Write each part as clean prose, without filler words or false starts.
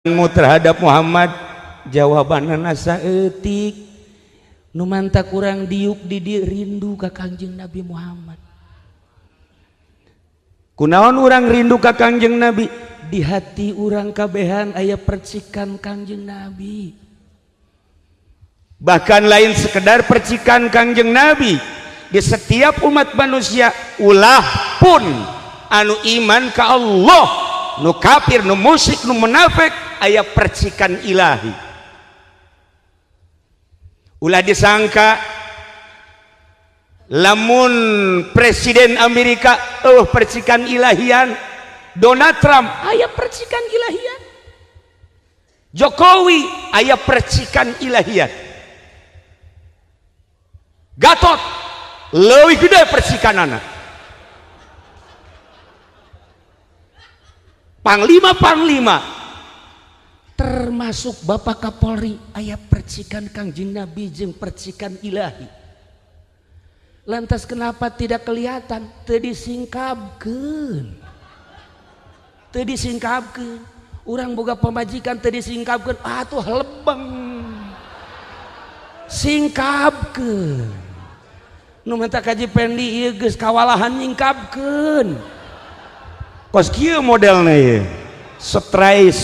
terhadap Muhammad jawaban nasa etik nu manta kurang diuk di rindu ka Kangjeng Nabi Muhammad. Kunaon urang rindu ka Kangjeng Nabi? Di hati urang kabehan aya percikan Kangjeng Nabi. Bahkan lain sekedar percikan Kangjeng Nabi, di setiap umat manusia ulah pun anu iman ka Allah, nu kafir, nu musyrik, nu munafik, aya percikan ilahi. Ulah disangka lamun presiden Amerika percikan ilahian, Donald Trump aya percikan ilahian, Jokowi aya percikan ilahian, Gatot leuwih gede percikanana, panglima-panglima termasuk Bapak Kapolri aya percikan Kangjeng Nabi jeung percikan ilahi. Lantas kenapa tidak kelihatan? Teu disingkapkeun. Teu disingkapkeun. Urang boga pamajikan teu disingkapkeun, atuh lebeng. Singkapkeun. Nu menta kaji pendi ieu geus kawalahan nyingkapkeun. Kos kieu modelna ieu. Stress.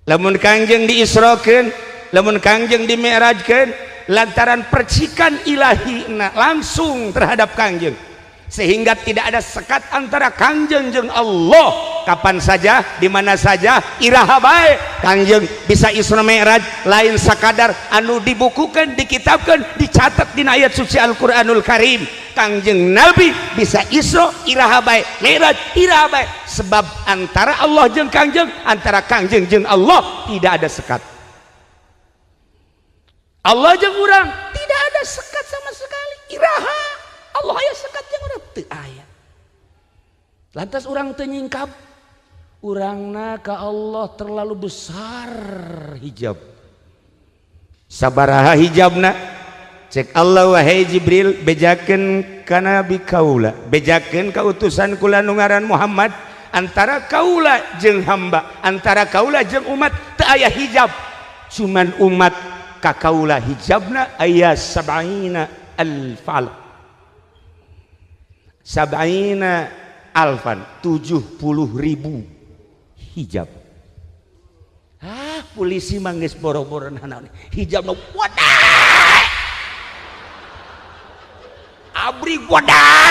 Lamun Kangjeng diisrokeun, lamun Kangjeng dimi'rajkeun, lantaran percikan ilahi langsung terhadap Kangjeng, sehingga tidak ada sekat antara Kangjeng jeung Allah. Kapan saja, di mana saja, iraha bae Kangjeng bisa Isra Mi'raj, lain sakadar anu dibukukan, dikitabkan, dicatat dina ayat suci Al-Qur'anul Karim. Kangjeng Nabi bisa Isra iraha bae, Mi'raj iraha bae, sebab antara Allah jeung Kangjeng, antara Kangjeng jeung Allah tidak ada sekat. Allah jeung urang tidak ada sekat sama sekali. Iraha Allah aya sekat jeung urang teu aya. Lantas urang teu nyingkap, urangna ka Allah terlalu besar hijab. Sabaraha hijabna? Cek Allah, wahai Jibril, bejakeun ka nabi kaula, bejakeun ka utusan kula nu ngaran Muhammad, antara kaula jeung hamba, antara kaula jeung umat teu aya hijab, cuman umat ka kaula hijabna aya 70 alfal, 70 alfan, 70.000 hijab. Polisi manggis boro-boro naon hijabna wadah abri wadah.